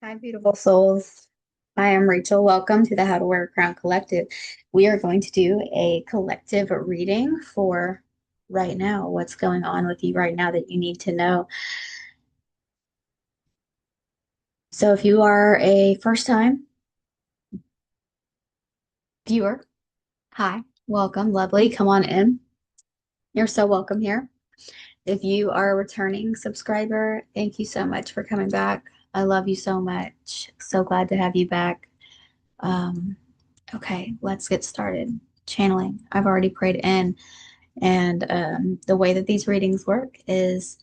Hi, beautiful souls. I am Rachel. Welcome to the How to Wear a Crown Collective. We are going to do a collective reading for right now. What's going on with you right now that you need to know? So, if you are a first time viewer, hi, welcome, lovely. Come on in. You're so welcome here. If you are a returning subscriber, thank you so much for coming back. I love you so much. So glad to have you back. Um, okay, let's get started. Channeling. I've already prayed in, and the way that these readings work is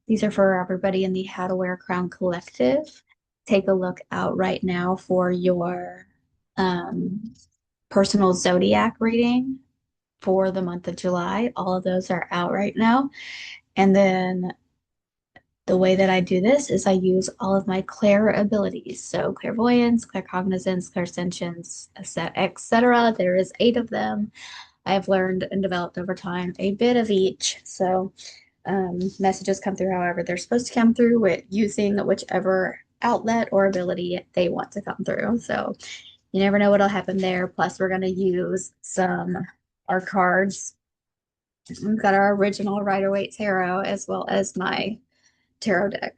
these are for everybody in the How to Wear a Crown Collective. Take a look out right now for your um, personal zodiac reading for the month of July. All of those are out right now. And then the way that I do this is I use all of my clair abilities. So clairvoyance, claircognizance, clairsentience, etc. There is 8 of them. I've learned and developed over time a bit of each. So messages come through however they're supposed to come through with using whichever outlet or ability they want to come through. So you never know what'll happen there. Plus, we're going to use our cards. We've got our original Rider-Waite Tarot as well as my tarot deck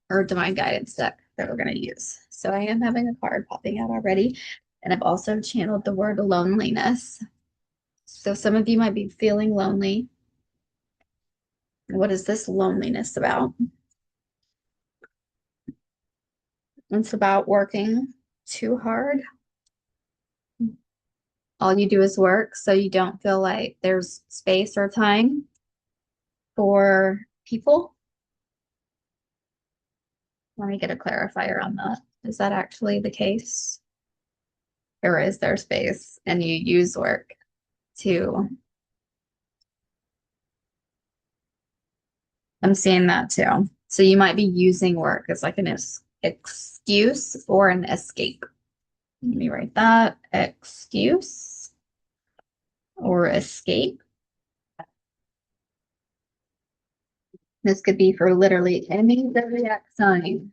or divine guidance deck that we're going to use. So I am having a card popping out already. And I've also channeled the word loneliness. So some of you might be feeling lonely. What is this loneliness about? It's about working too hard. All you do is work, so you don't feel like there's space or time for people. Let me get a clarifier on that. Is that actually the case? Or is there space and you use work to I'm seeing that too. So you might be using work as like an excuse or an escape. Let me write that. Excuse or escape. This could be for literally any zodiac sign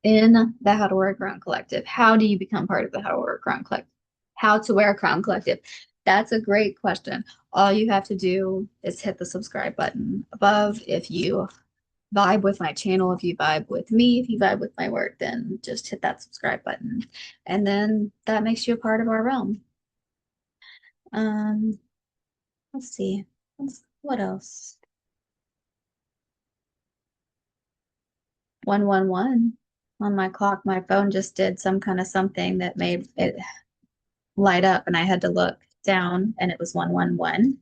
in the How to Wear a Crown Collective. How do you become part of the How to Wear a Crown Collective? How to Wear a Crown Collective. That's a great question. All you have to do is hit the subscribe button above if you vibe with my channel, if you vibe with me, if you vibe with my work, then just hit that subscribe button. And then that makes you a part of our realm. Um, let's see. What else? 111 on my clock. My phone just did some kind of something that made it light up, and I had to look down, and it was 111.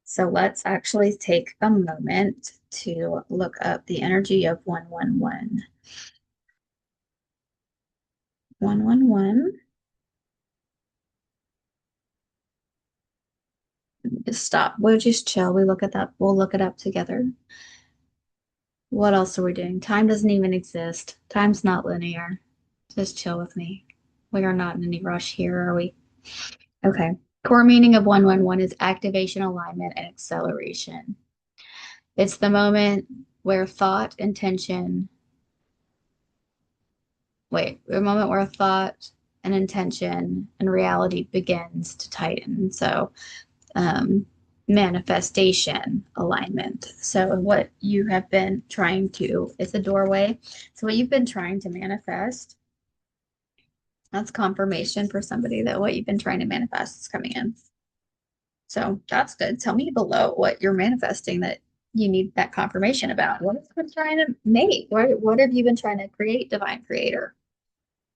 So let's actually take a moment to look up the energy of 111. 111. Just stop. We'll just chill. We look at that. We'll look it up together. What else are we doing? Time doesn't even exist. Time's not linear. Just chill with me. We are not in any rush here, are we? Okay. Core meaning of 111 is activation, alignment, and acceleration. It's the moment where thought, intention, the moment where thought and intention and reality begins to tighten. So um, manifestation alignment. So what you have been trying to, it's a doorway. So what you've been trying to manifest, that's confirmation for somebody that what you've been trying to manifest is coming in. So that's good. Tell me below what you're manifesting that you need that confirmation about. What have you been trying to make? What have you been trying to create, divine creator?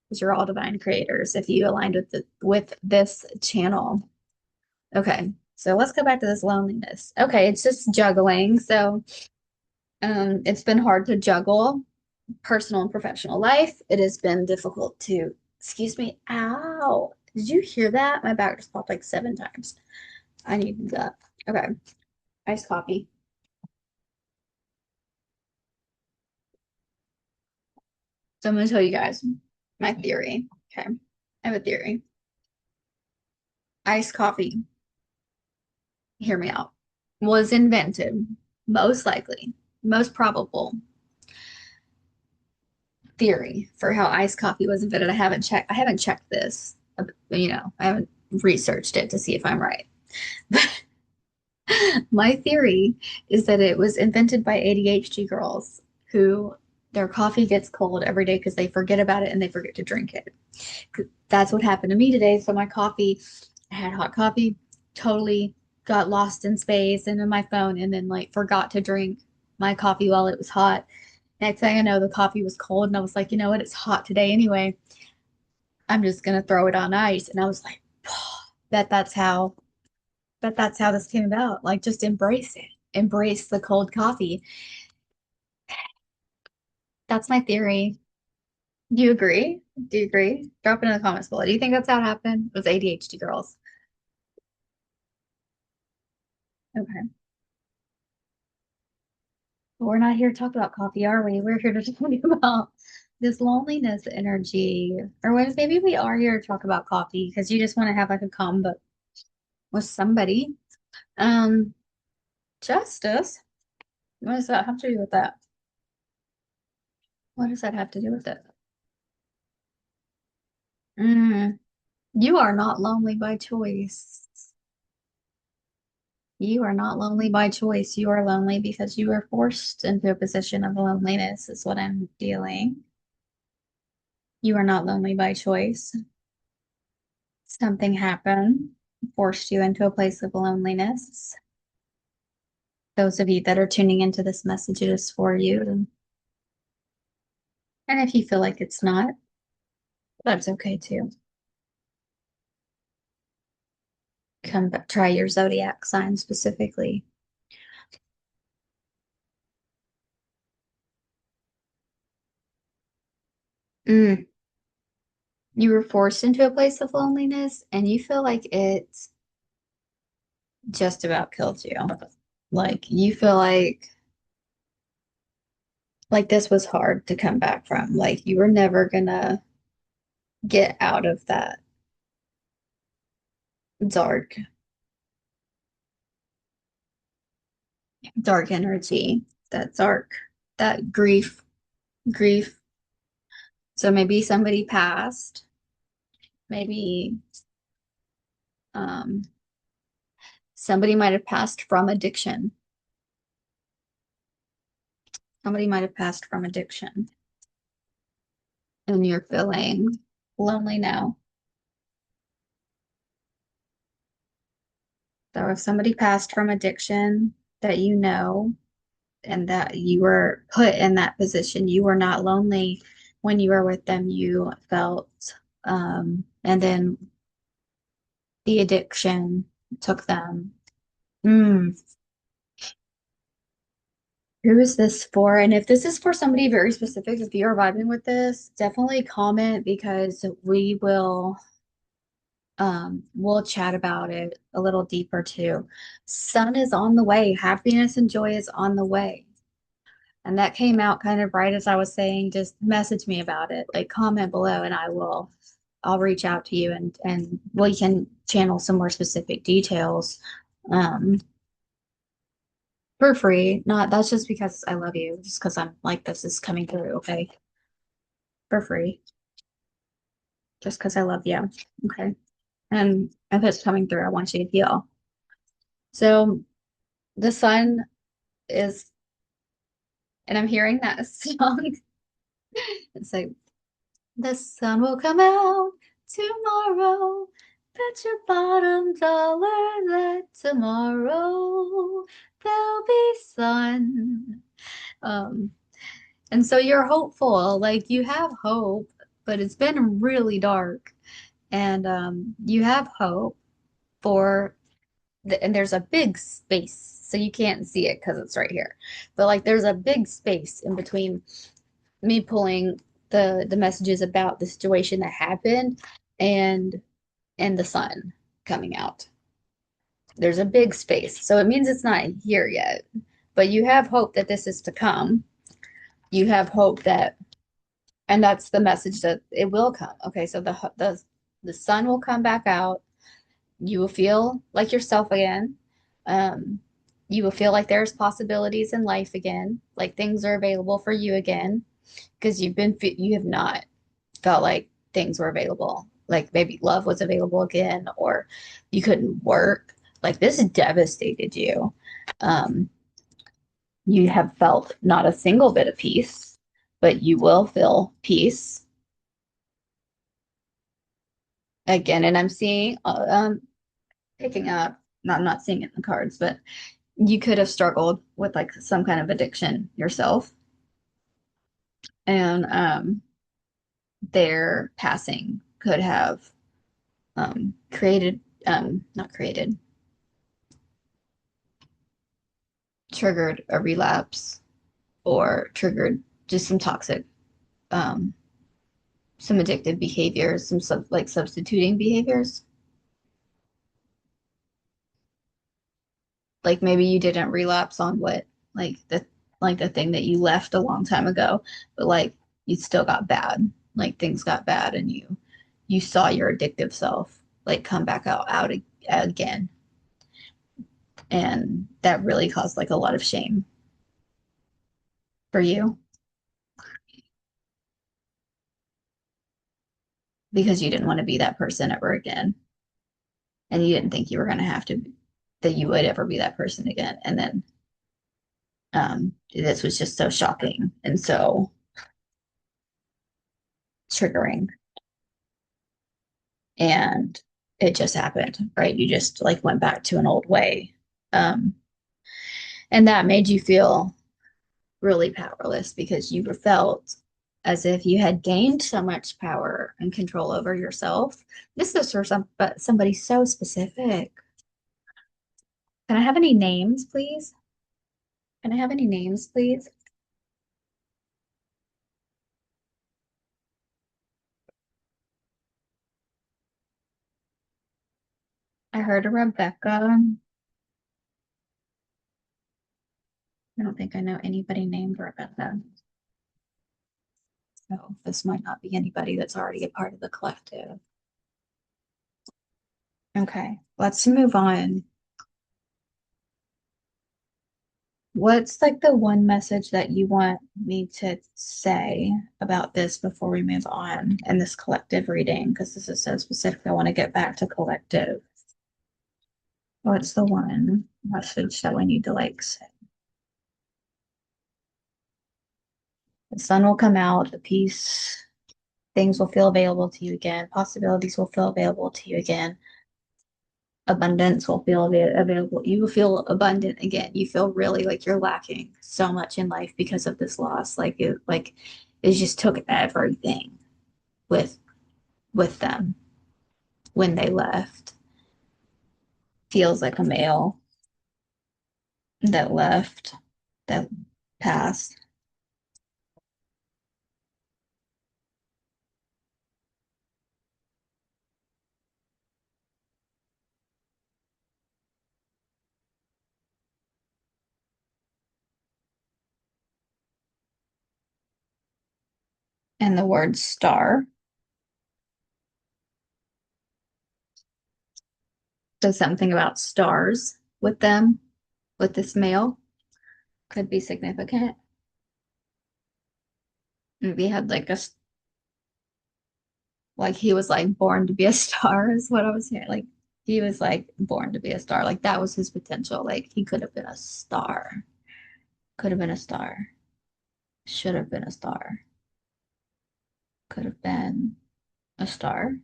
Because you're all divine creators if you aligned with this channel. Okay, so let's go back to this loneliness. Okay, it's just juggling. So it's been hard to juggle personal and professional life. It has been difficult to, excuse me, ow. Did you hear that? My back just popped like 7 times. I need that. Okay, iced coffee. So I'm going to tell you guys my theory. Okay, I have a theory. Iced coffee, hear me out, was invented, most likely, most probable, theory for how iced coffee was invented. I haven't checked this. I haven't researched it to see if I'm right. My theory is that it was invented by ADHD girls who their coffee gets cold every day because they forget about it and they forget to drink it. That's what happened to me today. So my coffee, I had hot coffee, totally got lost in space and in my phone, and then like forgot to drink my coffee while it was hot. Next thing I know, the coffee was cold, and I was like, you know what? It's hot today anyway. I'm just gonna throw it on ice. And I was like, bet that's how that's how this came about. Like, just embrace it. Embrace the cold coffee. That's my theory. Do you agree? Do you agree? Drop it in the comments below. Do you think that's how it happened with ADHD girls? Okay. But we're not here to talk about coffee, are we? We're here to talk about this loneliness energy. Or maybe we are here to talk about coffee because you just want to have like a combo with somebody. Um, Justice. What does that have to do with that? What does that have to do with it? Mm, you are not lonely by choice. You are not lonely by choice. You are lonely because you were forced into a position of loneliness, is what I'm feeling. You are not lonely by choice. Something happened, forced you into a place of loneliness. Those of you that are tuning into this message, it is for you. And if you feel like it's not, that's okay too. Come back, try your zodiac sign specifically. Mm. You were forced into a place of loneliness and you feel like it just about killed you. Like you feel like this was hard to come back from. Like you were never gonna get out of that dark, dark energy, that dark, that grief. So maybe somebody passed, maybe um somebody might have passed from addiction. Somebody might have passed from addiction and you're feeling lonely now. So if somebody passed from addiction that you know and that you were put in that position, you were not lonely when you were with them. You felt, and then the addiction took them. Mm, who is this for? And if this is for somebody very specific, if you're vibing with this, definitely comment because we'll chat about it a little deeper too. Sun is on the way. Happiness and joy is on the way. And that came out kind of right as I was saying, just message me about it. Like comment below and I'll reach out to you and we can channel some more specific details um for free. Not that's just because I love you, just because I'm like this is coming through, okay? For free. Just because I love you. Okay. And if it's coming through, I want you to heal. So the sun is, and I'm hearing that song. It's like the sun will come out tomorrow. Bet your bottom dollar that tomorrow there'll be sun. Um, and so you're hopeful, like you have hope, but it's been really dark. And you have hope for and there's a big space. So you can't see it because it's right here. But like there's a big space in between me pulling the messages about the situation that happened and the sun coming out. There's a big space. So it means it's not here yet. But you have hope that this is to come. You have hope that and that's the message that it will come. Okay, so the sun will come back out. You will feel like yourself again. You will feel like there's possibilities in life again, like things are available for you again. because you have not felt like things were available, like maybe love was available again, or you couldn't work. Like this devastated you. Um, you have felt not a single bit of peace, but you will feel peace again. And I'm seeing, picking up, I'm not seeing it in the cards, but you could have struggled with like some kind of addiction yourself. And their passing could have created, not created, triggered a relapse or triggered just some toxic, um, some addictive behaviors, like substituting behaviors. Like maybe you didn't relapse on what, like the thing that you left a long time ago, but like you still got bad. Like things got bad and you saw your addictive self like come back out again. And that really caused like a lot of shame for you because you didn't want to be that person ever again. And you didn't think you were going to have to, that you would ever be that person again. And then this was just so shocking and so triggering. And it just happened, right? You just like went back to an old way. Um, and that made you feel really powerless because you felt as if you had gained so much power and control over yourself. This is for somebody so specific. Can I have any names, please? Can I have any names, please? I heard a Rebecca. I don't think I know anybody named Rebecca. So this might not be anybody that's already a part of the collective. Okay, let's move on. What's like the one message that you want me to say about this before we move on in this collective reading? Because this is so specific. I want to get back to collective. What's the one message that we need to like say? The sun will come out, the peace, things will feel available to you again, possibilities will feel available to you again, abundance will feel available. You will feel abundant again. You feel really like you're lacking so much in life because of this loss. It just took everything with with them when they left. Feels like a male that left, that passed, and the word star says something about stars with them, with this male, could be significant. Maybe had like he was like born to be a star is what I was hearing. Like he was like born to be a star. Like that was his potential. Like he could have been a star. Could have been a star. Should have been a star. Could have been a star.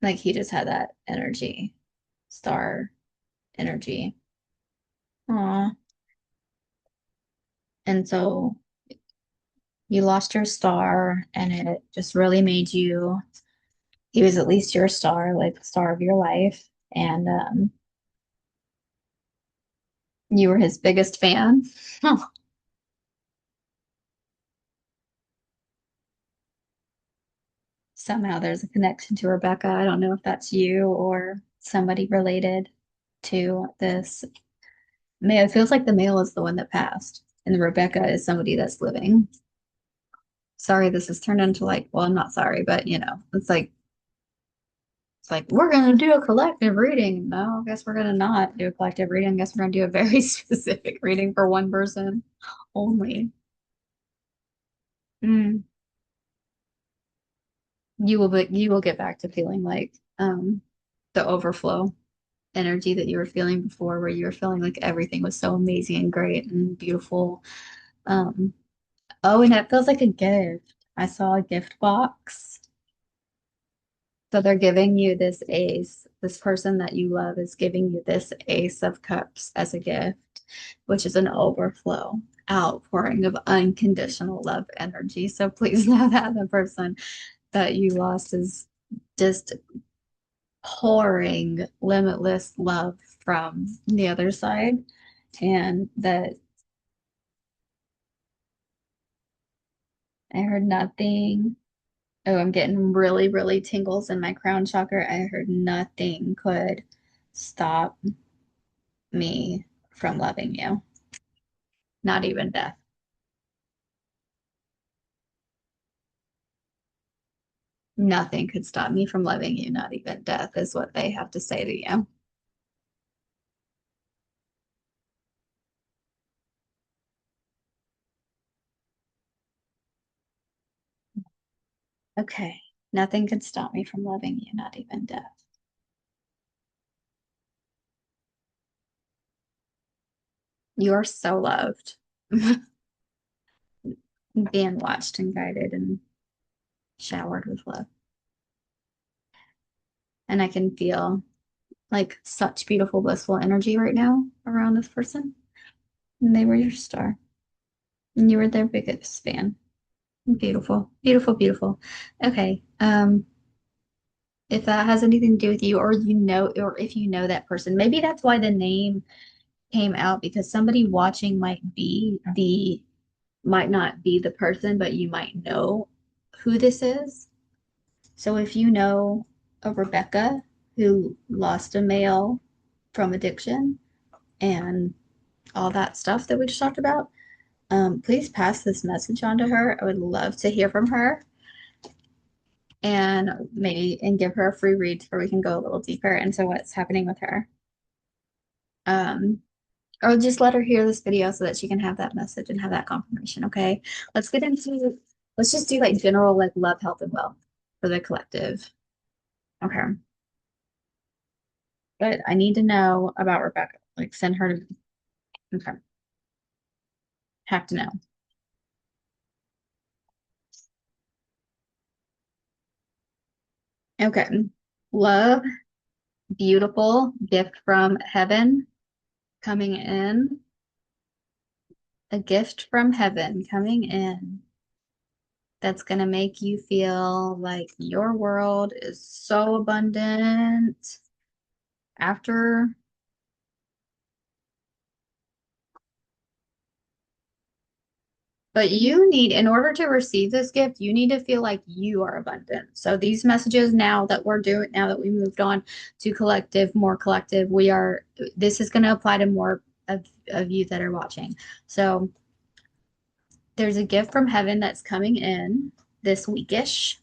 Like he just had that energy. Star energy. Aw. And so you lost your star and it just really made you, he was at least your star, like the star of your life. And you were his biggest fan. Somehow there's a connection to Rebecca. I don't know if that's you or somebody related to this male. It feels like the male is the one that passed, and the Rebecca is somebody that's living. Sorry, this has turned into like, well, I'm not sorry, but it's like we're gonna do a collective reading. No, I guess we're gonna not do a collective reading. I guess we're gonna do a very specific reading for one person. only. Mm. You will get back to feeling like the overflow energy that you were feeling before, where you were feeling like everything was so amazing and great and beautiful. Um, oh, and that feels like a gift. I saw a gift box. So they're giving you this ace. This person that you love is giving you this ace of cups as a gift, which is an overflow, outpouring of unconditional love energy. So please know that the person that you lost is just pouring limitless love from the other side. And that I heard nothing. Oh, I'm getting really, really tingles in my crown chakra. I heard nothing could stop me from loving you, not even death. Nothing could stop me from loving you, not even death, is what they have to say to you. Okay. Nothing could stop me from loving you, not even death. You are so loved. Being watched and guided and showered with love. And I can feel like such beautiful, blissful energy right now around this person. And they were your star. And you were their biggest fan. Beautiful, beautiful, beautiful. Okay. If that has anything to do with you, or or if you know that person, maybe that's why the name came out, because somebody watching might not be the person, but you might know who this is. So if you know a Rebecca who lost a male from addiction and all that stuff that we just talked about, please pass this message on to her. I would love to hear from her, and maybe give her a free read where we can go a little deeper into what's happening with her. Um, or just let her hear this video so that she can have that message and have that confirmation. Okay. Let's get into, let's just do like general, like love, health, and wealth for the collective. Okay. But I need to know about Rebecca. Like send her to, okay. Have to know. Okay. Love, beautiful gift from heaven coming in. A gift from heaven coming in that's going to make you feel like your world is so abundant after. But you need, in order to receive this gift, you need to feel like you are abundant. So these messages now that we're doing, now that we moved on to collective, more collective, this is going to apply to more of you that are watching. So there's a gift from heaven that's coming in this weekish.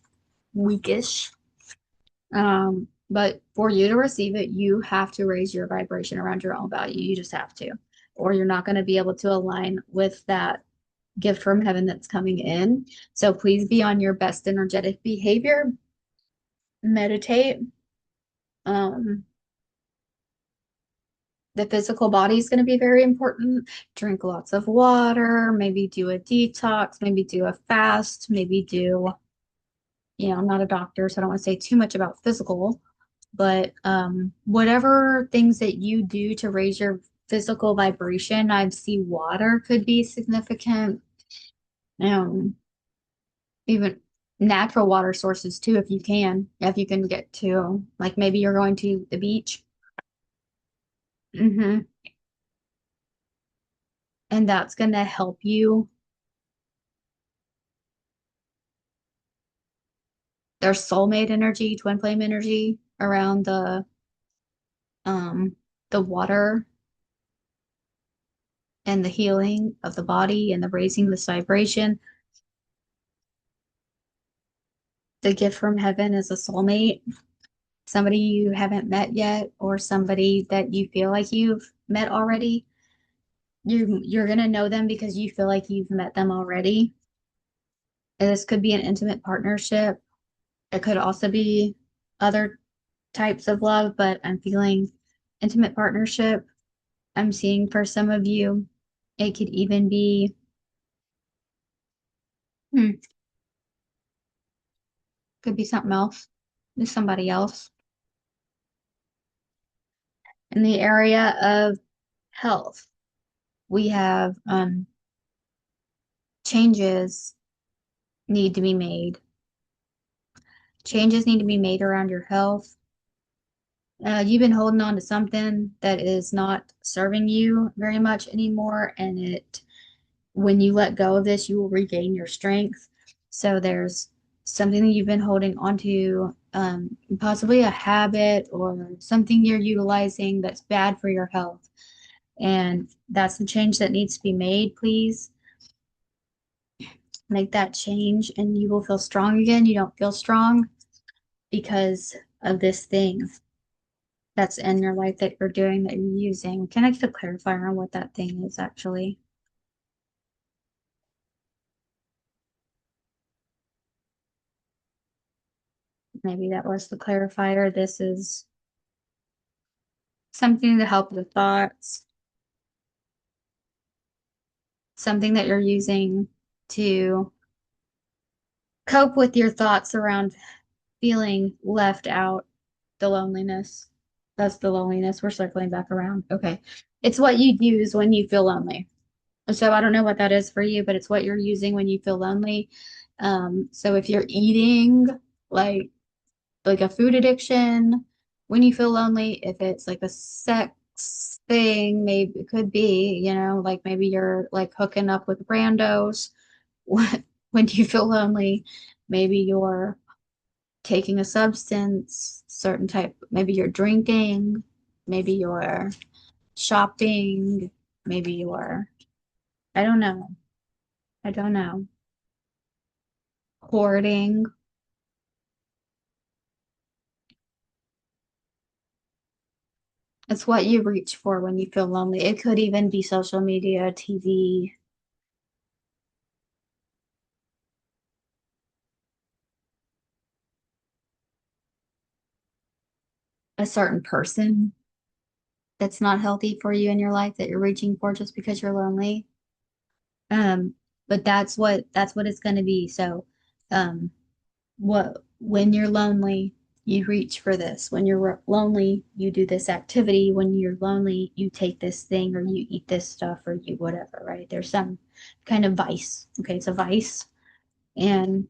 But for you to receive it, you have to raise your vibration around your own value. You just have to, or you're not going to be able to align with that gift from heaven that's coming in. So please be on your best energetic behavior. Meditate. Um, the physical body is going to be very important. Drink lots of water, maybe do a detox, maybe do a fast, maybe do, I'm not a doctor, so I don't want to say too much about physical, but whatever things that you do to raise your physical vibration, I'd see water could be significant. Um, even natural water sources too, if you can get to, like maybe you're going to the beach. Hmm. And that's going to help you. There's soulmate energy, twin flame energy around um the water and the healing of the body and the raising this vibration. The gift from heaven is a soulmate, somebody you haven't met yet, or somebody that you feel like you've met already. you're gonna know them because you feel like you've met them already. And this could be an intimate partnership. It could also be other types of love, but I'm feeling intimate partnership. I'm seeing for some of you, it could even be, hmm, could be something else, with somebody else. In the area of health, we have changes need to be made. Changes need to be made around your health. You've been holding on to something that is not serving you very much anymore, and when you let go of this, you will regain your strength. So there's something that you've been holding onto, possibly a habit or something you're utilizing that's bad for your health. And that's the change that needs to be made. Please make that change and you will feel strong again. You don't feel strong because of this thing that's in your life that you're doing, that you're using. Can I get a clarifier on what that thing is actually? Maybe that was the clarifier. This is something to help with thoughts, something that you're using to cope with your thoughts around feeling left out, the loneliness. That's the loneliness. We're circling back around. Okay. It's what you use when you feel lonely. So I don't know what that is for you, but it's what you're using when you feel lonely. So if you're eating like a food addiction, when you feel lonely, if it's like a sex thing, maybe it could be, like maybe you're like hooking up with randos when you feel lonely. Maybe you're taking a substance, certain type, maybe you're drinking, maybe you're shopping, maybe you're, I don't know. I don't know. Hoarding. It's what you reach for when you feel lonely. It could even be social media, TV, a certain person that's not healthy for you in your life that you're reaching for just because you're lonely. Um, but that's what it's going to be. So, what when you're lonely, you reach for this. When you're lonely, you do this activity. When you're lonely, you take this thing or you eat this stuff or you whatever, right? There's some kind of vice. Okay, it's a vice. And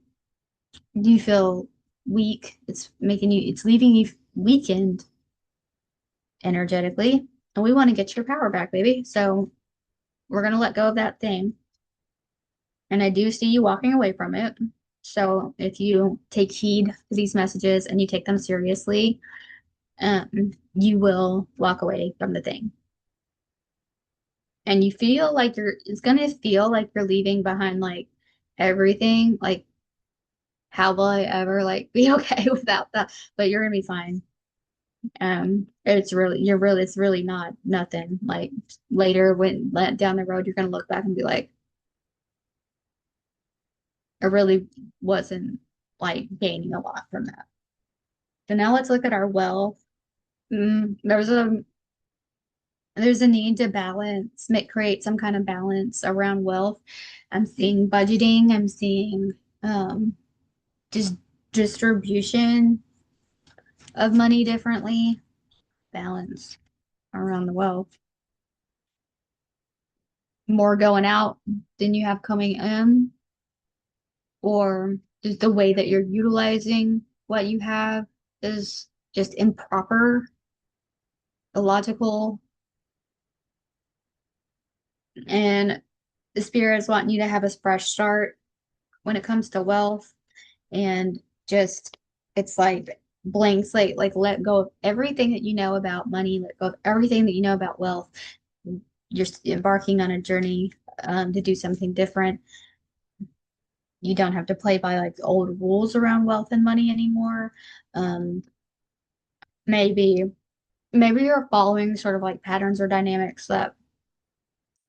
you feel weak. It's leaving you weakened energetically. And we want to get your power back, baby. So we're going to let go of that thing. And I do see you walking away from it. So if you take heed to these messages and you take them seriously, you will walk away from the thing. And you feel like it's going to feel like you're leaving behind like everything. Like, how will I ever like be okay without that? But you're going to be fine. It's really not nothing. Like later when down the road, you're going to look back and be like, I really wasn't like gaining a lot from that. So now let's look at our wealth. There's a need to create some kind of balance around wealth. I'm seeing budgeting. I'm seeing um, just distribution of money differently, balance around the wealth. More going out than you have coming in, or just the way that you're utilizing what you have is just improper, illogical, and the spirits want you to have a fresh start when it comes to wealth and just it's like blank slate, like let go of everything that you know about money, let go of everything that you know about wealth. You're embarking on a journey to do something different. You don't have to play by like old rules around wealth and money anymore. Um, maybe maybe you're following sort of like patterns or dynamics that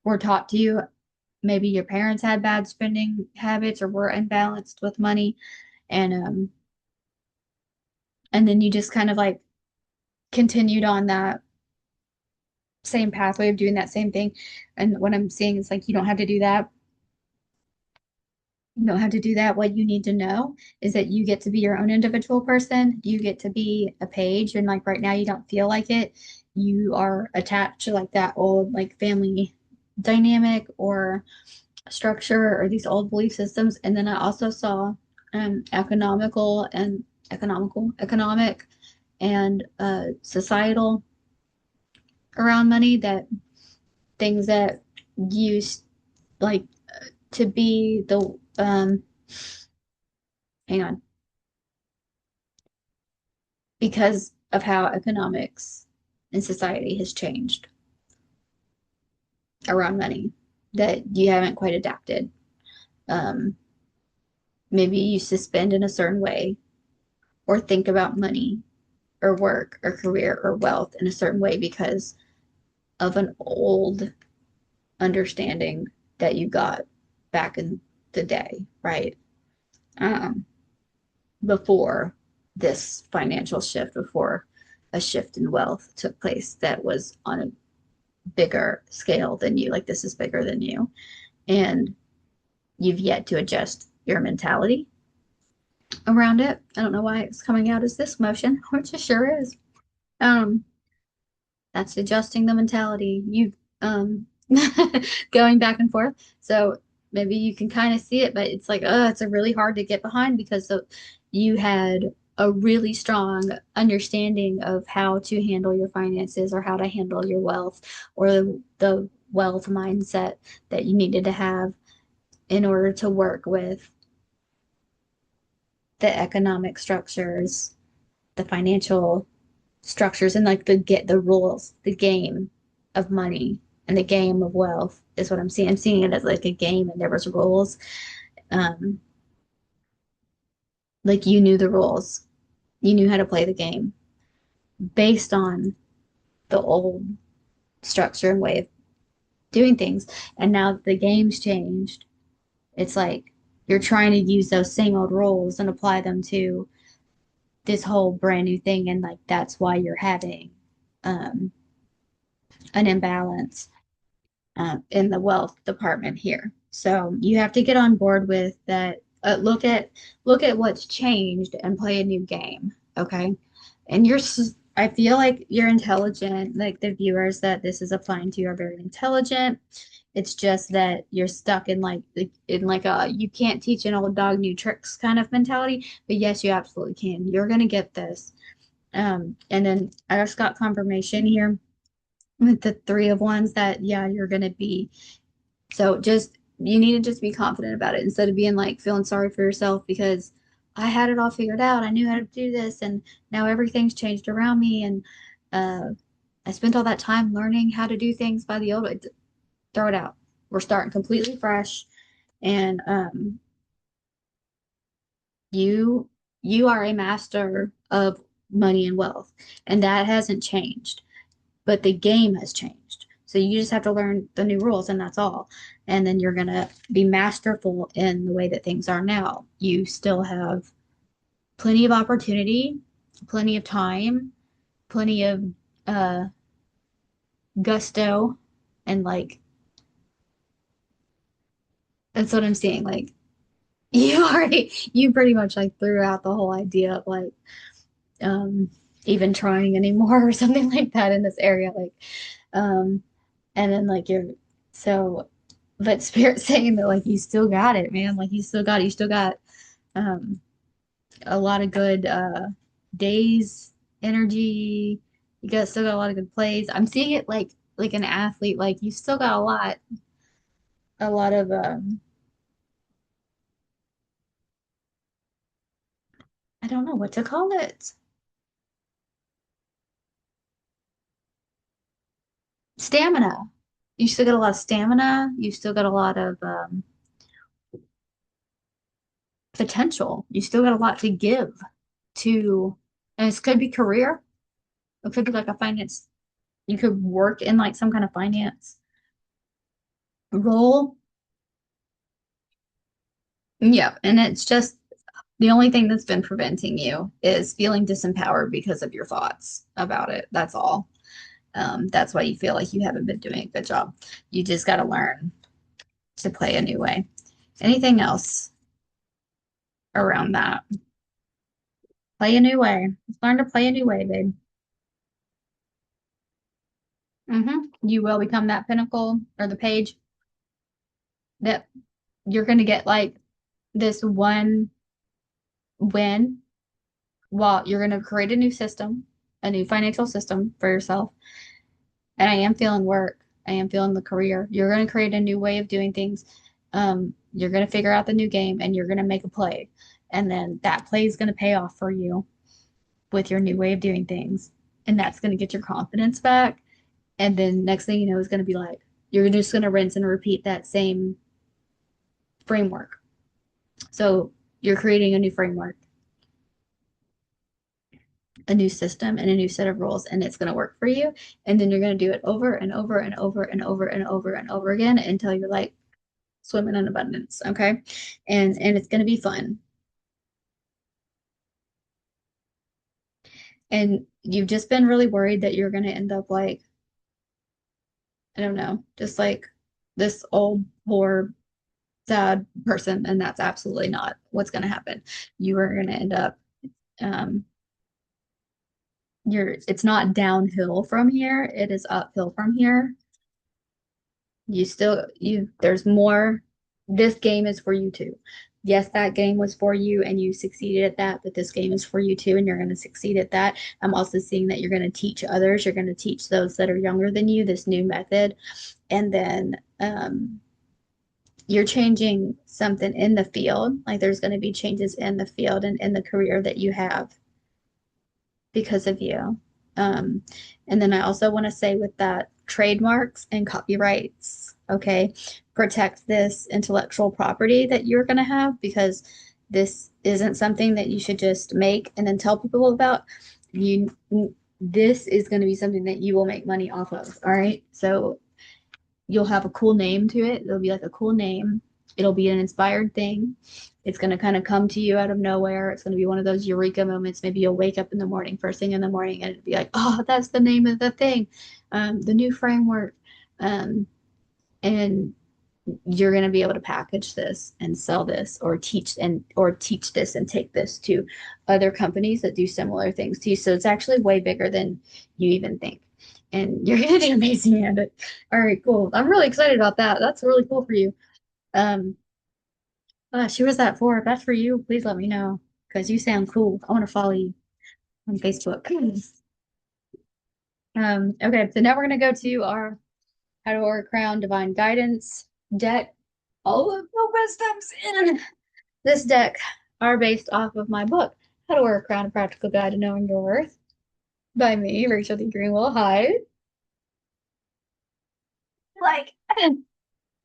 were taught to you. Maybe your parents had bad spending habits or were unbalanced with money, and and then you just kind of like continued on that same pathway of doing that same thing. And what I'm seeing is like you don't have to do that. You don't have to do that. What you need to know is that you get to be your own individual person. You get to be a page. And like right now, you don't feel like it. You are attached to like that old like family dynamic or structure or these old belief systems. And then I also saw economic and societal around money, that things that used like to be the hang on, because of how economics and society has changed around money, that you haven't quite adapted. Um, Maybe you used to spend in a certain way or think about money or work or career or wealth in a certain way because of an old understanding that you got back in the day, right? Um, Before this financial shift, before a shift in wealth took place that was on a bigger scale than you, like this is bigger than you. And you've yet to adjust your mentality around it. I don't know why it's coming out as this motion, which it sure is. Um, that's adjusting the mentality. You um going back and forth. So maybe you can kind of see it, but it's like, it's a really hard to get behind because you had a really strong understanding of how to handle your finances or how to handle your wealth or the wealth mindset that you needed to have in order to work with the economic structures, the financial structures, and like the rules, the game of money and the game of wealth is what I'm seeing. I'm seeing it as like a game and there was rules. Um, like you knew the rules. You knew how to play the game based on the old structure and way of doing things. And now that the game's changed, it's like you're trying to use those same old rules and apply them to this whole brand new thing. And like that's why you're having um, an imbalance in the wealth department here. So you have to get on board with that. Look at what's changed and play a new game. Okay, and I feel like you're intelligent. Like the viewers that this is applying to are very intelligent. It's just that you're stuck in like a you can't teach an old dog new tricks kind of mentality. But yes, you absolutely can. You're gonna get this. And then I just got confirmation here with the three of wands that yeah, you're gonna be. So just you need to just be confident about it instead of being like feeling sorry for yourself because I had it all figured out. I knew how to do this and now everything's changed around me and uh I spent all that time learning how to do things by the old way. Throw it out. We're starting completely fresh and you you are a master of money and wealth and that hasn't changed, but the game has changed. So you just have to learn the new rules, and that's all. And then you're going to be masterful in the way that things are now. You still have plenty of opportunity, plenty of time, plenty of uh, gusto, and like, that's what I'm seeing. Like, you pretty much like threw out the whole idea of like, um, even trying anymore or something like that in this area. Like, um, and then like you're so but spirit saying that like you still got it, man. Like you still got um a lot of good days, energy. You got still got a lot of good plays. I'm seeing it like an athlete, like you still got a lot of I don't know what to call it. Stamina. You still got a lot of stamina. You still got a lot of potential. You still got a lot to give to, and it could be career. It could be like a finance. You could work in like some kind of finance role. Yeah, and it's just the only thing that's been preventing you is feeling disempowered because of your thoughts about it. That's all. That's why you feel like you haven't been doing a good job. You just got to learn to play a new way. Anything else around that? Play a new way. Just learn to play a new way, babe. You will become that pinnacle or the page that you're going to get like this one win while you're going to create a new system, a new financial system for yourself. And I am feeling work. I am feeling the career. You're going to create a new way of doing things. You're going to figure out the new game and you're going to make a play. And then that play is going to pay off for you with your new way of doing things. And that's going to get your confidence back. And then next thing you know is going to be like, you're just going to rinse and repeat that same framework. So you're creating a new framework, a new system, and a new set of rules, and it's going to work for you. And then you're going to do it over and over and over and over and over and over again until you're like swimming in abundance. Okay. And it's going to be fun. And you've just been really worried that you're going to end up like, I don't know, just like this old, poor, sad person. And that's absolutely not what's going to happen. You are going to end up, um, it's not downhill from here, it is uphill from here. There's more. This game is for you too. Yes, that game was for you and you succeeded at that, but this game is for you too, and you're going to succeed at that. I'm also seeing that you're going to teach others. You're going to teach those that are younger than you this new method. And then you're changing something in the field. Like there's going to be changes in the field and in the career that you have because of you. Um, and then I also want to say with that, trademarks and copyrights, okay, protect this intellectual property that you're going to have because this isn't something that you should just make and then tell people about. You, this is going to be something that you will make money off of. All right. So you'll have a cool name to it. It'll be like a cool name. It'll be an inspired thing. It's going to kind of come to you out of nowhere. It's going to be one of those eureka moments. Maybe you'll wake up in the morning, first thing in the morning, and it'll be like, oh, that's the name of the thing, the new framework. Um, and you're going to be able to package this and sell this or teach this and take this to other companies that do similar things to you. So it's actually way bigger than you even think. And you're going to do amazing at it. All right, cool. I'm really excited about that. That's really cool for you. Um, who was that for? If that's for you, please let me know because you sound cool. I want to follow you on Facebook. Okay, so now we're going to go to our How to Wear a Crown Divine Guidance deck. All of the wisdoms in this deck are based off of my book, How to Wear a Crown, A Practical Guide to Knowing Your Worth, by me, RachelDGreenwell. Hi. Like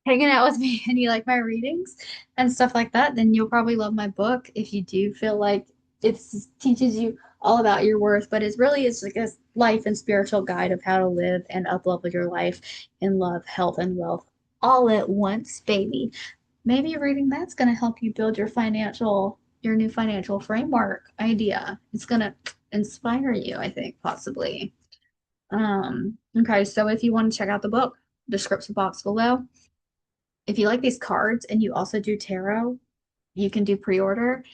hanging out with me and you like my readings and stuff like that, then you'll probably love my book if you do feel like it teaches you all about your worth, but it's like a life and spiritual guide of how to live and uplevel your life in love, health, and wealth all at once, baby. Maybe reading that's going to help you build your new financial framework idea. It's going to inspire you, I think, possibly. Okay, so if you want to check out the book, description box below. If you like these cards and you also do tarot, you can do pre-order.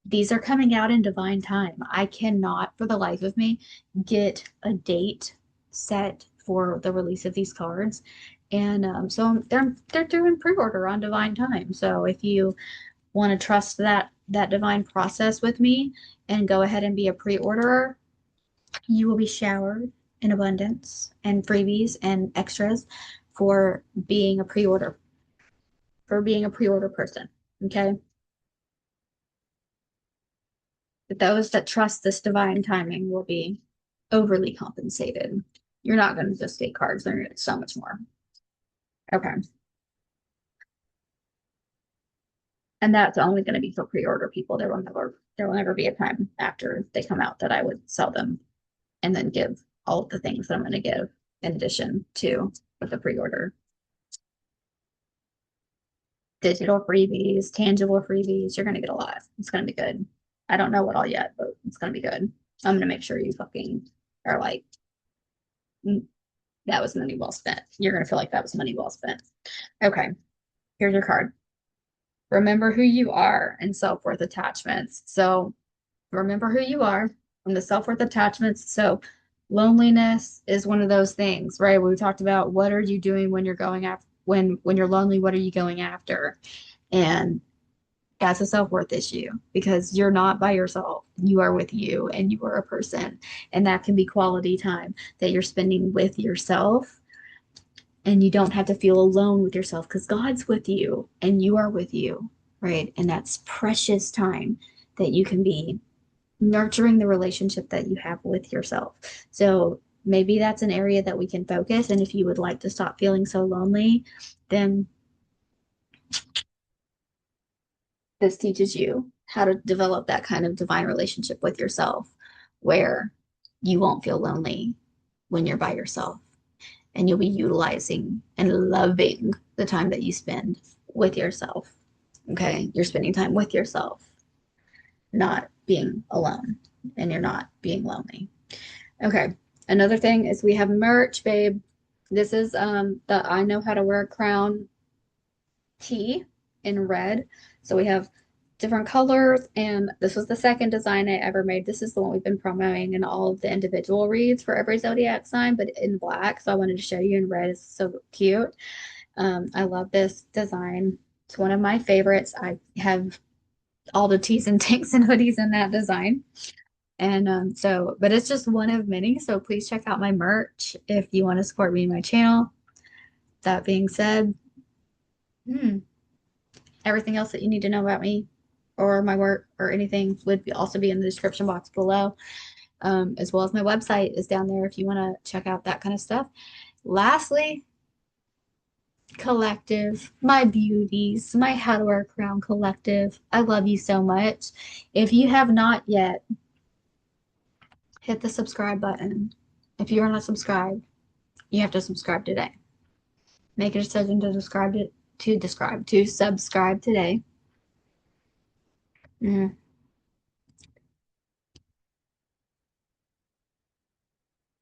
These are coming out in divine time. I cannot, for the life of me, get a date set for the release of these cards. And so they're doing pre-order on divine time. So if you want to trust that divine process with me and go ahead and be a pre-orderer, you will be showered in abundance and freebies and extras for being a pre-order person. Okay. But those that trust this divine timing will be overly compensated. You're not going to just get cards, they're going to get so much more. Okay. And that's only going to be for pre-order people. There will never be a time after they come out that I would sell them and then give all of the things that I'm going to give in addition to with the pre-order. digital freebies, tangible freebies. You're going to get a lot. It's going to be good. I don't know what all yet, but it's going to be good. I'm going to make sure you fucking are like, "Mm, that was money well spent." You're going to feel like that was money well spent. Okay, here's your card. Remember who you are and self-worth attachments. So remember who you are from the self-worth attachments. So loneliness is one of those things, right? We talked about what are you doing when you're going after when you're lonely, what are you going after? And that's a self-worth issue because you're not by yourself. You are with you and you are a person. And that can be quality time that you're spending with yourself. And you don't have to feel alone with yourself because God's with you and you are with you, right? And that's precious time that you can be nurturing the relationship that you have with yourself. So maybe that's an area that we can focus. And if you would like to stop feeling so lonely, then this teaches you how to develop that kind of divine relationship with yourself where you won't feel lonely when you're by yourself and you'll be utilizing and loving the time that you spend with yourself. Okay. You're spending time with yourself, not being alone, and you're not being lonely. Okay. Another thing is we have merch, babe. This is the I Know How to Wear a Crown tee in red. So we have different colors, and this was the second design I ever made. This is the one we've been promoting in all of the individual reads for every zodiac sign, but in black. So I wanted to show you in red. It's so cute. I love this design. It's one of my favorites. I have all the tees and tanks and hoodies in that design. And but it's just one of many. So please check out my merch if you want to support me and my channel. That being said, hmm, everything else that you need to know about me or my work or anything would also be in the description box below, as well as my website is down there if you want to check out that kind of stuff. Lastly, collective, my beauties, my How to Wear a Crown collective. I love you so much. If you have not yet, hit the subscribe button. If you are not subscribed, you have to subscribe today. Make a decision to subscribe today. Mm.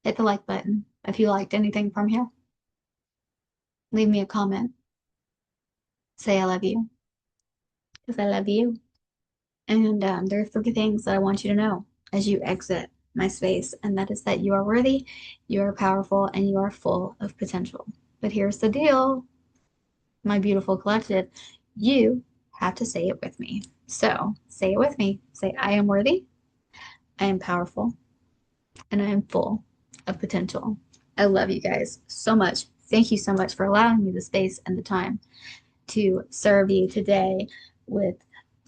Hit the like button if you liked anything from here. Leave me a comment. Say I love you because I love you. And there are three things that I want you to know as you exit my space, and that is that you are worthy, you are powerful, and you are full of potential. But here's the deal, my beautiful collective. You have to say it with me. So say it with me. Say, I am worthy, I am powerful, and I am full of potential. I love you guys so much. Thank you so much for allowing me the space and the time to serve you today with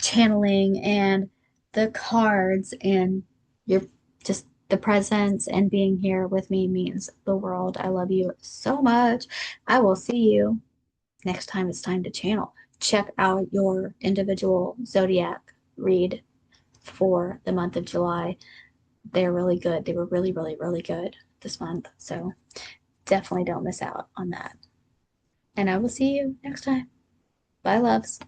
channeling and the cards, and your just the presence and being here with me means the world. I love you so much. I will see you next time it's time to channel. Check out your individual zodiac read for the month of July. They're really good. They were really, really, really good this month. So definitely don't miss out on that. And I will see you next time. Bye, loves.